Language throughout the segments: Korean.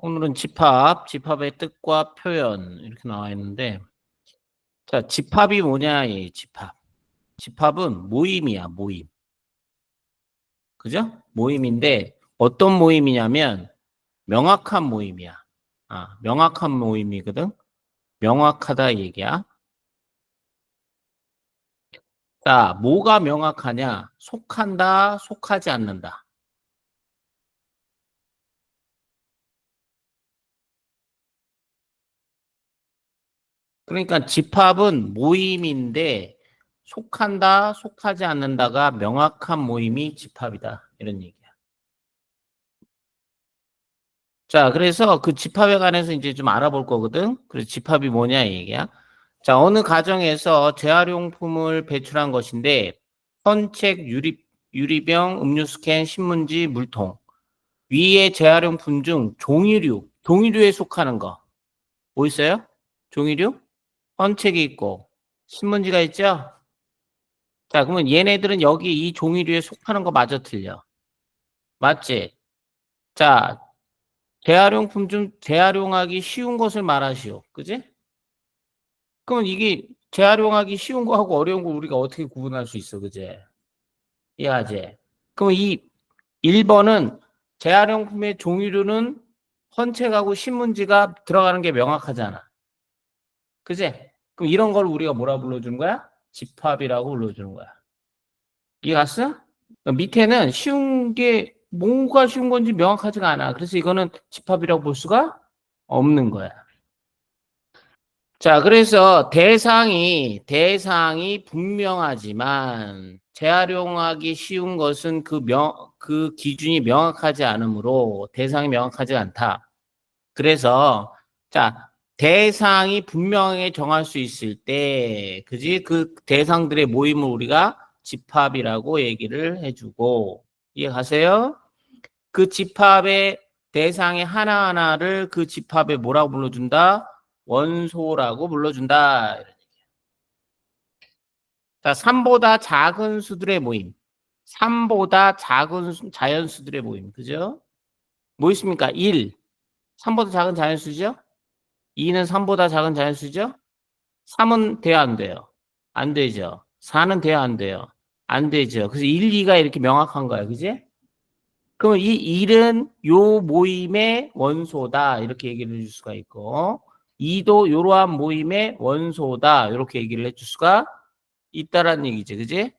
오늘은 집합의 뜻과 표현 이렇게 나와 있는데, 자, 집합이 뭐냐, 이 집합. 집합은 모임이야, 모임. 그죠? 모임인데, 어떤 모임이냐면, 명확한 모임이야. 명확한 모임이거든? 명확하다 이 얘기야. 자, 뭐가 명확하냐? 속한다, 속하지 않는다. 그러니까 집합은 모임인데, 속한다, 속하지 않는다가 명확한 모임이 집합이다. 이런 얘기야. 자, 그래서 그 집합에 관해서 이제 좀 알아볼 거거든. 그래서 집합이 뭐냐 이 얘기야. 자, 어느 가정에서 재활용품을 배출한 것인데 선책, 유리병, 음료수 캔, 신문지, 물통 위에 재활용품 중 종이류에 속하는 거 뭐 있어요? 종이류? 선책이 있고 신문지가 있죠? 자, 그러면 얘네들은 여기 이 종이류에 속하는 거 마저 틀려. 맞지? 자, 재활용품 중 재활용하기 쉬운 것을 말하시오. 그지? 그러면 이게 재활용하기 쉬운 거하고 어려운 거 우리가 어떻게 구분할 수 있어, 그제? 이해하지? 그럼 이 1번은 재활용품의 종류는 헌책하고 신문지가 들어가는 게 명확하잖아. 그제? 그럼 이런 걸 우리가 뭐라 불러주는 거야? 집합이라고 불러주는 거야. 이해 갔어? 밑에는 쉬운 게 뭐가 쉬운 건지 명확하지가 않아. 그래서 이거는 집합이라고 볼 수가 없는 거야. 자, 그래서 대상이 분명하지만 재활용하기 쉬운 것은 그 기준이 명확하지 않으므로 대상이 명확하지 않다. 그래서, 자, 대상이 분명하게 정할 수 있을 때, 그지? 그 대상들의 모임을 우리가 집합이라고 얘기를 해주고, 이해 가세요? 그 집합의 대상의 하나하나를 그 집합에 뭐라고 불러준다? 원소라고 불러준다. 자, 3보다 작은 수들의 모임. 3보다 작은 자연수들의 모임. 그죠? 뭐 있습니까? 1. 3보다 작은 자연수죠? 2는 3보다 작은 자연수죠? 3은 돼야 안 돼요? 안 되죠. 4는 돼야 안 돼요? 안 되죠. 그래서 1, 2가 이렇게 명확한 거야. 그지? 그럼 이 1은 요 모임의 원소다. 이렇게 얘기를 해줄 수가 있고, 2도 이러한 모임의 원소다. 이렇게 얘기를 해줄 수가 있다라는 얘기지. 그지?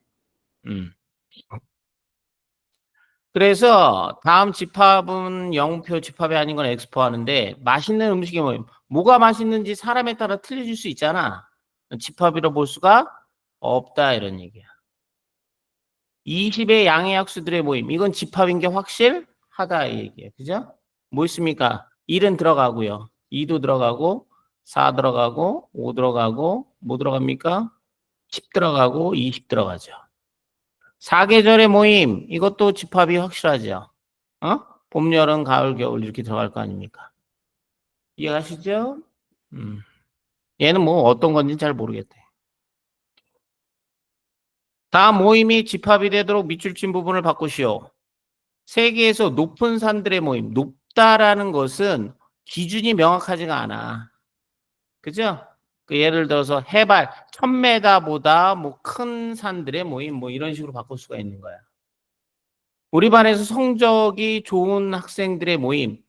음. 그래서 다음 집합은 영표 집합이 아닌 건 엑스포 하는데 맛있는 음식이 뭐가 맛있는지 사람에 따라 틀려질 수 있잖아. 집합이라 볼 수가 없다 이런 얘기야. 20의 양의 약수들의 모임. 이건 집합인 게 확실하다 이 얘기야. 그죠? 뭐 있습니까? 1은 들어가고요. 2도 들어가고 4 들어가고 5 들어가고 뭐 들어갑니까? 10 들어가고 20 들어가죠. 사계절의 모임. 이것도 집합이 확실하죠. 봄, 여름, 가을, 겨울 이렇게 들어갈 거 아닙니까? 이해가시죠? 음. 얘는 뭐 어떤 건지 잘 모르겠대. 다음 모임이 집합이 되도록 밑줄 친 부분을 바꾸시오. 세계에서 높은 산들의 모임. 높다라는 것은 기준이 명확하지가 않아. 그죠? 그 예를 들어서 해발 1000m보다 뭐 큰 산들의 모임 뭐 이런 식으로 바꿀 수가 있는 거야. 우리 반에서 성적이 좋은 학생들의 모임.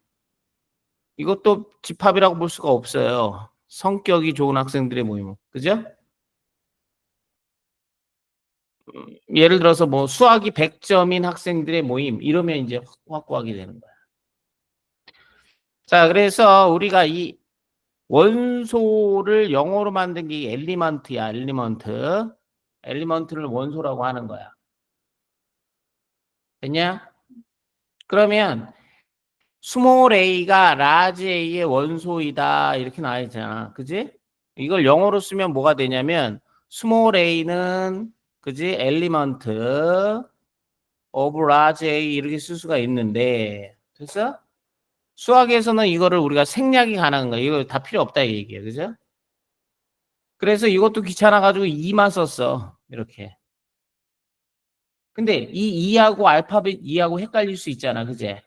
이것도 집합이라고 볼 수가 없어요. 성격이 좋은 학생들의 모임. 그죠? 예를 들어서 뭐 수학이 100점인 학생들의 모임. 이러면 이제 확고하게 되는 거야. 자, 그래서 우리가 이 원소를 영어로 만든 게 엘리먼트야, 엘리먼트. 엘리먼트를 원소라고 하는 거야. 됐냐? 그러면 스몰 a가 라지 a의 원소이다. 이렇게 나와 있잖아. 그지? 이걸 영어로 쓰면 뭐가 되냐면 스몰 a는 그지? 엘리먼트 of large A 이렇게 쓸 수가 있는데 됐어? 수학에서는 이거를 우리가 생략이 가능한 거야. 이거 다 필요 없다 이 얘기예요. 그죠? 그래서 이것도 귀찮아가지고 2만 썼어. 이렇게. 근데 이 2하고 알파벳 2하고 헷갈릴 수 있잖아. 그제?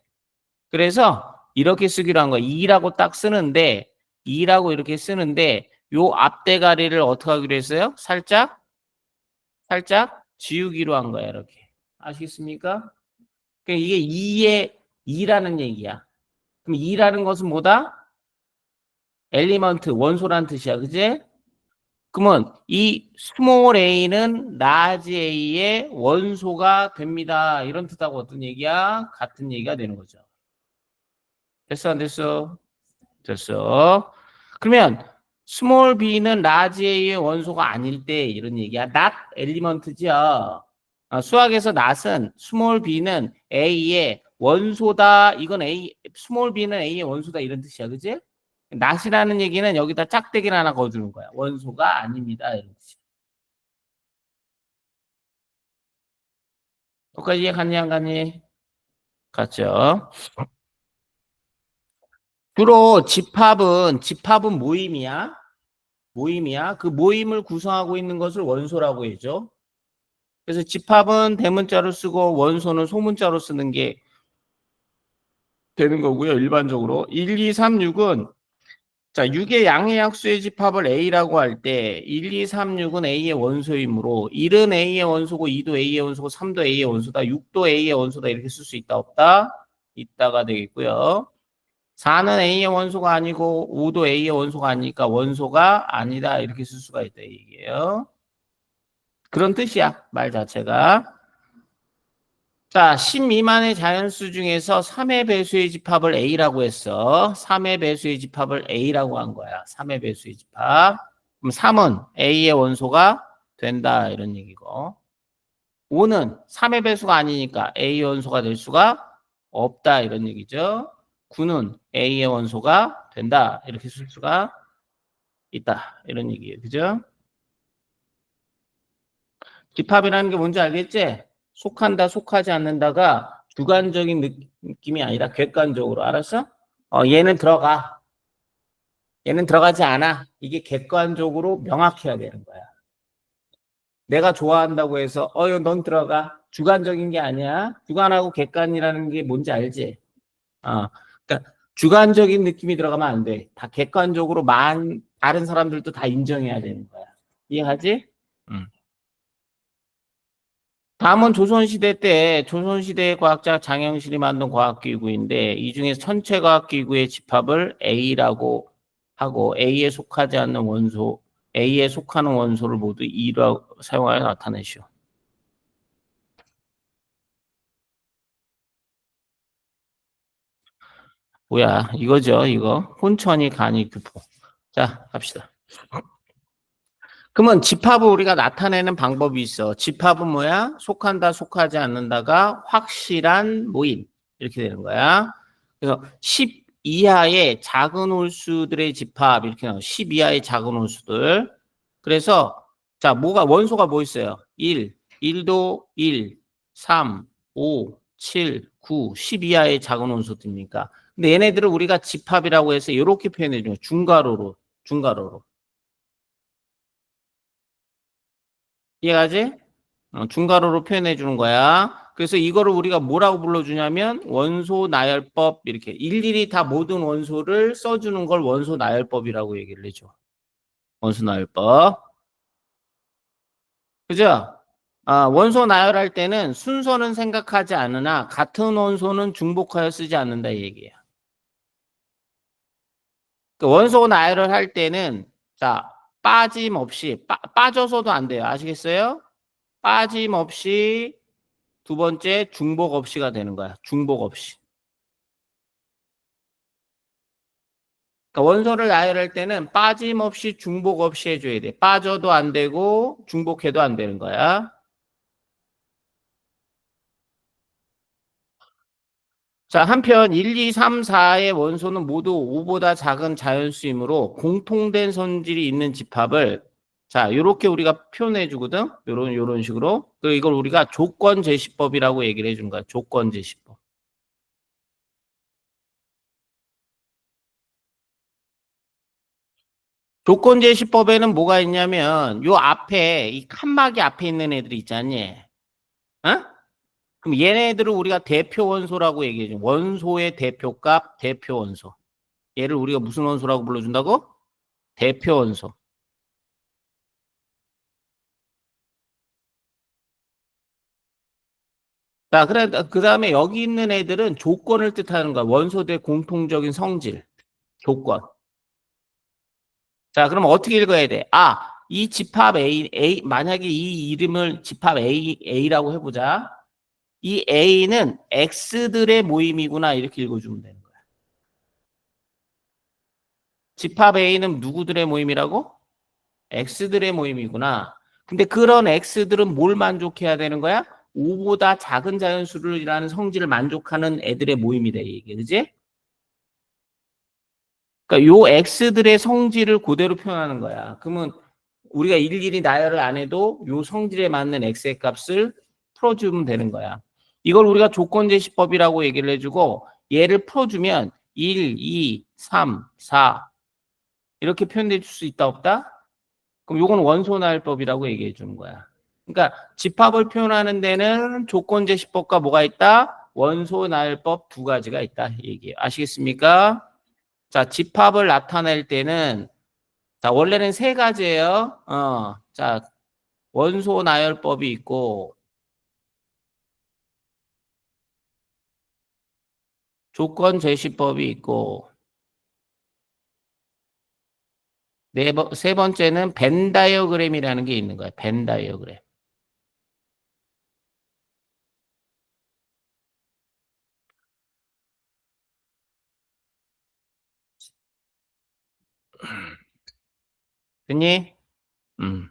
그래서 이렇게 쓰기로 한 거야. 2라고 딱 쓰는데 2라고 이렇게 쓰는데 요 앞대가리를 어떻게 하기로 했어요? 살짝 지우기로 한 거야. 이렇게. 아시겠습니까? 그러니까 이게 2의 2라는 얘기야. 그럼 2라는 것은 뭐다? 엘리먼트, 원소란 뜻이야. 그지? 그러면 이 스몰 a는 라지 a의 원소가 됩니다. 이런 뜻하고 어떤 얘기야? 같은 얘기가 되는 거죠. 됐어, 안 됐어? 됐어. 그러면 스몰 b는 라지 a의 원소가 아닐 때 이런 얘기야. not element죠. 수학에서 not은 스몰 b는 a의 원소다. 이건 a 스몰 b는 a의 원소다 이런 뜻이야. 그지? not이라는 얘기는 여기다 짝대기를 하나 거주는 거야. 원소가 아닙니다. 이런 뜻이야. 여기까지 이해 갔니 안 갔니? 갔죠. 주로 집합은 모임이야. 모임이야. 그 모임을 구성하고 있는 것을 원소라고 해죠. 그래서 집합은 대문자로 쓰고 원소는 소문자로 쓰는 게 되는 거고요. 일반적으로 1, 2, 3, 6은 자 6의 양의 약수의 집합을 A라고 할 때 1, 2, 3, 6은 A의 원소이므로 1은 A의 원소고 2도 A의 원소고 3도 A의 원소다. 6도 A의 원소다. 이렇게 쓸 수 있다 없다? 있다가 되겠고요. 4는 A의 원소가 아니고 5도 A의 원소가 아니니까 원소가 아니다. 이렇게 쓸 수가 있다 이 얘기예요. 그런 뜻이야. 말 자체가. 자, 10 미만의 자연수 중에서 3의 배수의 집합을 A라고 했어. 3의 배수의 집합을 A라고 한 거야. 3의 배수의 집합. 그럼 3은 A의 원소가 된다. 이런 얘기고. 5는 3의 배수가 아니니까 A의 원소가 될 수가 없다. 이런 얘기죠. 9는 A의 원소가 된다. 이렇게 쓸 수가 있다. 이런 얘기예요. 그죠? 집합이라는 게 뭔지 알겠지? 속한다, 속하지 않는다가 주관적인 느낌이 아니라 객관적으로. 알았어? 얘는 들어가. 얘는 들어가지 않아. 이게 객관적으로 명확해야 되는 거야. 내가 좋아한다고 해서 넌 들어가. 주관적인 게 아니야. 주관하고 객관이라는 게 뭔지 알지? 그러니까 주관적인 느낌이 들어가면 안 돼. 다 객관적으로 다른 사람들도 다 인정해야 되는 거야. 이해하지? 응. 다음은 조선시대 때 조선시대 과학자 장영실이 만든 과학기구인데 이 중에서 천체 과학기구의 집합을 A라고 하고 A에 속하지 않는 원소, A에 속하는 원소를 모두 E라고 사용하여 나타내시오. 뭐야 이거죠 이거 혼천이 간이 규포. 자 갑시다. 그러면 집합을 우리가 나타내는 방법이 있어. 집합은 뭐야? 속한다, 속하지 않는다가 확실한 모임. 이렇게 되는 거야. 그래서 10 이하의 작은 홀수들의 집합. 이렇게 나와요. 10 이하의 작은 홀수들. 그래서, 자, 원소가 뭐 있어요? 1, 1도 1, 3, 5, 7, 9, 10 이하의 작은 홀수들입니까? 근데 얘네들을 우리가 집합이라고 해서 이렇게 표현해 줘요. 중괄호로. 이해가지? 중괄호로 표현해 주는 거야. 그래서 이거를 우리가 뭐라고 불러주냐면 원소 나열법 이렇게 일일이 다 모든 원소를 써주는 걸 원소 나열법이라고 얘기를 해줘. 원소 나열법. 그죠? 원소 나열할 때는 순서는 생각하지 않으나 같은 원소는 중복하여 쓰지 않는다 이 얘기야. 그 원소 나열을 할 때는 자 빠짐없이 빠져서도 안 돼요. 아시겠어요? 빠짐없이 두 번째 중복 없이가 되는 거야. 중복 없이. 그러니까 원소를 나열할 때는 빠짐없이 중복 없이 해줘야 돼. 빠져도 안 되고 중복해도 안 되는 거야. 자, 한편 1, 2, 3, 4의 원소는 모두 5보다 작은 자연수이므로 공통된 성질이 있는 집합을 자, 요렇게 우리가 표현해 주거든. 요런 식으로. 그리고 이걸 우리가 조건 제시법이라고 얘기를 해준 거야. 조건 제시법. 조건 제시법에는 뭐가 있냐면 요 앞에 이 칸막이 앞에 있는 애들이 있잖니. 어? 그럼 얘네들을 우리가 대표 원소라고 얘기해줘. 원소의 대표값, 대표 원소. 얘를 우리가 무슨 원소라고 불러준다고? 대표 원소. 자, 그래, 그 다음에 여기 있는 애들은 조건을 뜻하는 거야. 원소들의 공통적인 성질, 조건. 자, 그럼 어떻게 읽어야 돼? 아, 이 집합 만약에 이 이름을 집합 A라고 해보자. 이 A는 X들의 모임이구나. 이렇게 읽어주면 되는 거야. 집합 A는 누구들의 모임이라고? X들의 모임이구나. 근데 그런 X들은 뭘 만족해야 되는 거야? 5보다 작은 자연수를이라는 성질을 만족하는 애들의 모임이다. 이게, 그지? 그러니까 요 X들의 성질을 그대로 표현하는 거야. 그러면 우리가 일일이 나열을 안 해도 요 성질에 맞는 X의 값을 풀어주면 되는 거야. 이걸 우리가 조건제시법이라고 얘기를 해주고 얘를 풀어주면 1, 2, 3, 4 이렇게 표현해 줄 수 있다 없다? 그럼 요건 원소나열법이라고 얘기해 주는 거야. 그러니까 집합을 표현하는 데는 조건제시법과 뭐가 있다? 원소나열법 두 가지가 있다. 얘기해. 아시겠습니까? 자, 집합을 나타낼 때는 자, 원래는 세 가지예요. 자, 원소 나열법이 있고 조건 제시법이 있고 세 번째는 벤 다이어그램이라는 게 있는 거야. 벤 다이어그램. 됐니? 음.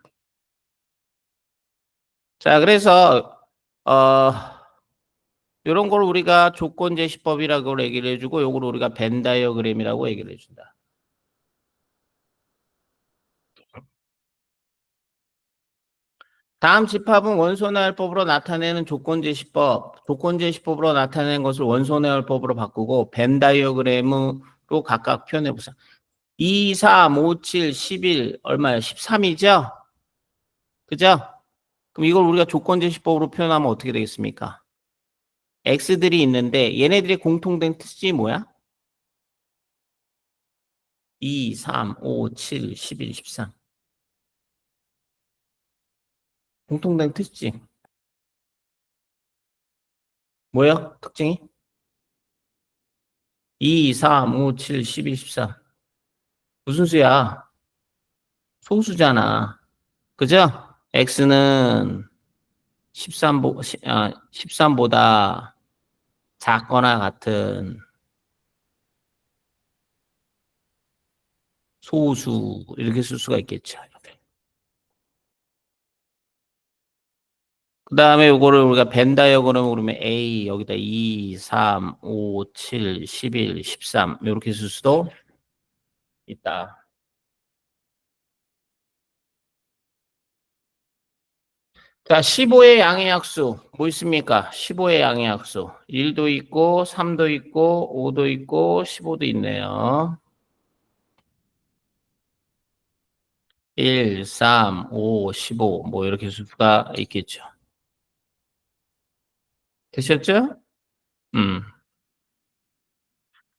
자, 그래서 어 이런 걸 우리가 조건 제시법이라고 얘기를 해주고 요걸 우리가 벤 다이어그램이라고 얘기를 해준다. 다음 집합은 원소나열법으로 나타내는 조건제시법, 조건제시법으로 나타내는 것을 원소나열법으로 바꾸고 벤 다이어그램으로 각각 표현해 보세요. 2, 3, 5, 7, 11 얼마야? 13이죠? 그죠? 그럼 이걸 우리가 조건제시법으로 표현하면 어떻게 되겠습니까? x들이 있는데 얘네들의 공통된 특징이 뭐야? 2, 3, 5, 7, 11, 13. 공통된 특징. 뭐야? 특징이? 2, 3, 5, 7, 12, 14. 무슨 수야? 소수잖아. 그죠? x는 13보다 작거나 같은 소수 이렇게 쓸 수가 있겠죠. 그 다음에 요거를 우리가 벤 다이어그램으로 그러면 A 여기다 2, 3, 5, 7, 11, 13 이렇게 쓸 수도 있다. 자, 15의 양의 약수 뭐 있습니까? 15의 양의 약수 1도 있고 3도 있고 5도 있고 15도 있네요. 1, 3, 5, 15 뭐 이렇게 쓸 수가 있겠죠. 되셨죠? 음.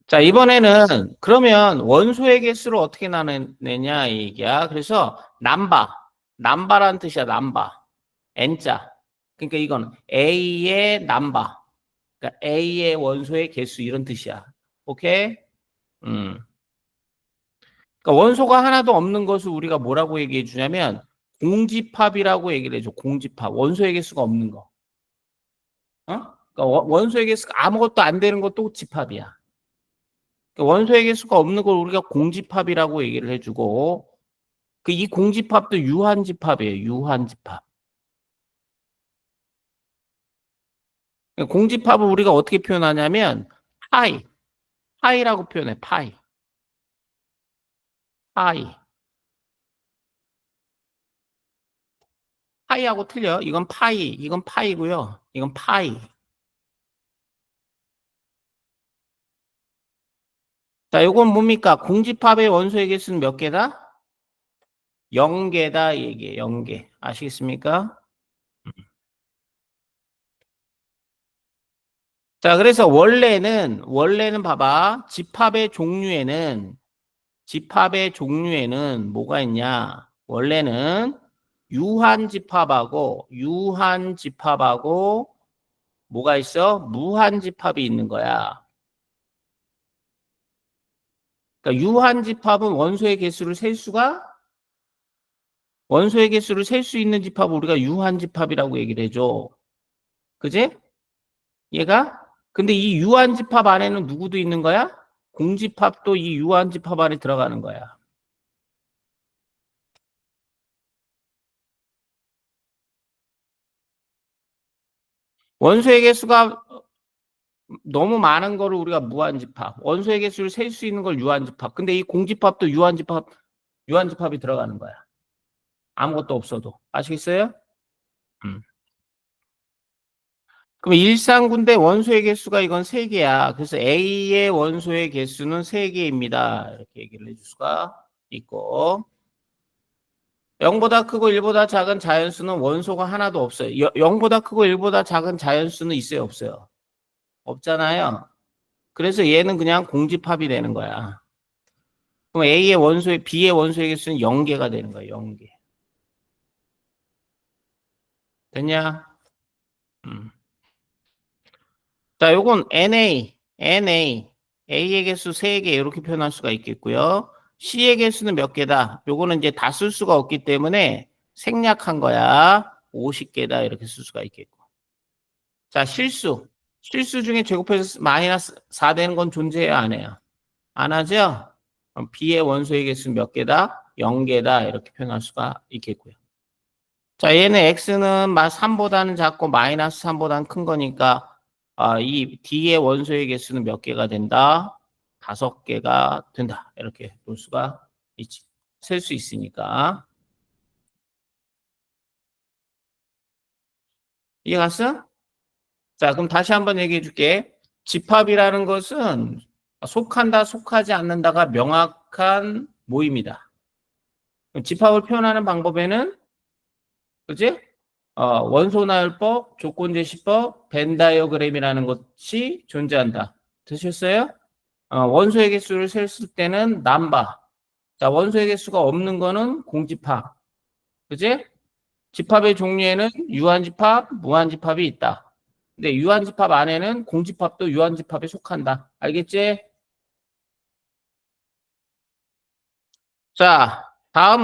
자, 이번에는 그러면 원소의 개수를 어떻게 나누느냐 이 얘기야. 그래서 남바라는 뜻이야. 남바. N자. 그러니까 이건 A의 남바. 그러니까 A의 원소의 개수 이런 뜻이야. 오케이? 음. 그러니까 원소가 하나도 없는 것을 우리가 뭐라고 얘기해 주냐면 공집합이라고 얘기를 해줘. 공집합. 원소의 개수가 없는 거. 그러니까 원소의 개수가 아무것도 안 되는 것도 집합이야. 그러니까 원소의 개수가 없는 걸 우리가 공집합이라고 얘기를 해주고 그 이 공집합도 유한집합이에요. 유한집합. 그러니까 공집합을 우리가 어떻게 표현하냐면 파이라고 표현해. 파이. 파이하고 틀려. 이건 파이. 이건 파이고요. 이건 파이. 자, 이건 뭡니까? 공집합의 원소의 개수는 몇 개다? 0개다 얘기해. 0개. 아시겠습니까? 자, 그래서 원래는 봐봐. 집합의 종류에는 뭐가 있냐? 원래는 유한집합하고 뭐가 있어? 무한집합이 있는 거야. 그러니까 원소의 개수를 셀 수 있는 집합을 우리가 유한집합이라고 얘기를 해줘. 그지? 얘가? 근데 이 유한집합 안에는 누구도 있는 거야? 공집합도 이 유한집합 안에 들어가는 거야. 원소의 개수가 너무 많은 거를 우리가 무한집합, 원소의 개수를 셀 수 있는 걸 유한집합. 근데 이 공집합도 유한집합이 들어가는 거야. 아무것도 없어도. 아시겠어요? 음. 그럼 일상군데 원소의 개수가 이건 3개야. 그래서 A의 원소의 개수는 3개입니다. 이렇게 얘기를 해줄 수가 있고. 0보다 크고 1보다 작은 자연수는 원소가 하나도 없어요. 0보다 크고 1보다 작은 자연수는 있어요, 없어요? 없잖아요. 그래서 얘는 그냥 공집합이 되는 거야. 그럼 B의 원소의 개수는 0개가 되는 거야, 0개. 됐냐? 음. 자, 요건 A의 개수 3개 이렇게 표현할 수가 있겠고요. C의 개수는 몇 개다? 요거는 이제 다 쓸 수가 없기 때문에 생략한 거야. 50개다 이렇게 쓸 수가 있겠고. 자, 실수 중에 제곱해서 마이너스 4 되는 건 존재해요, 안 해요? 안 하죠? 그럼 B의 원소의 개수는 몇 개다? 0개다 이렇게 표현할 수가 있겠고요. 자, 얘는 X는 3보다는 작고 마이너스 3보다는 큰 거니까 이 D의 원소의 개수는 몇 개가 된다? 5개가 된다. 이렇게 볼 수가 있지. 셀 수 있으니까. 이해 갔어? 자, 그럼 다시 한번 얘기해 줄게. 집합이라는 것은 속한다, 속하지 않는다가 명확한 모임이다. 집합을 표현하는 방법에는, 그지? 원소나열법, 조건제시법, 벤 다이어그램이라는 것이 존재한다. 되셨어요? 원소의 개수를 셌을 때는 남바. 자, 원소의 개수가 없는 거는 공집합. 그지? 집합의 종류에는 유한집합, 무한집합이 있다. 근데 유한집합 안에는 공집합도 유한집합에 속한다. 알겠지? 자, 다음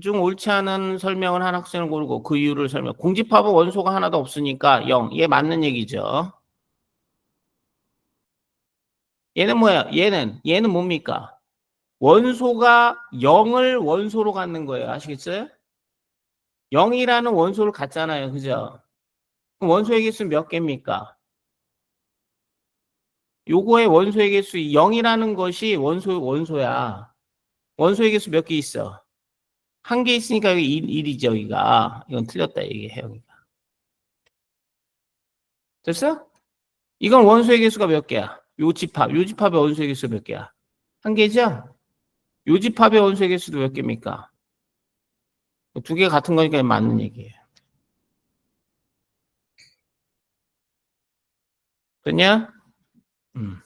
중 옳지 않은 설명을 한 학생을 고르고 그 이유를 설명. 공집합은 원소가 하나도 없으니까 0. 얘 맞는 얘기죠. 얘는 뭐야? 얘는 뭡니까? 원소가 0을 원소로 갖는 거예요. 아시겠어요? 0이라는 원소를 갖잖아요. 그죠? 그럼 원소의 개수는 몇 개입니까? 요거의 원소의 개수 0이라는 것이 원소야. 원소의 개수 몇 개 있어? 한 개 있으니까 여기 1이죠, 여기가. 이건 틀렸다, 얘기해, 여기가. 됐어? 이건 원소의 개수가 몇 개야? 요 집합의 원소의 개수 몇 개야? 한 개죠? 요 집합의 원소의 개수도 몇 개입니까? 2개 같은 거니까 맞는 얘기예요. 됐냐? 음.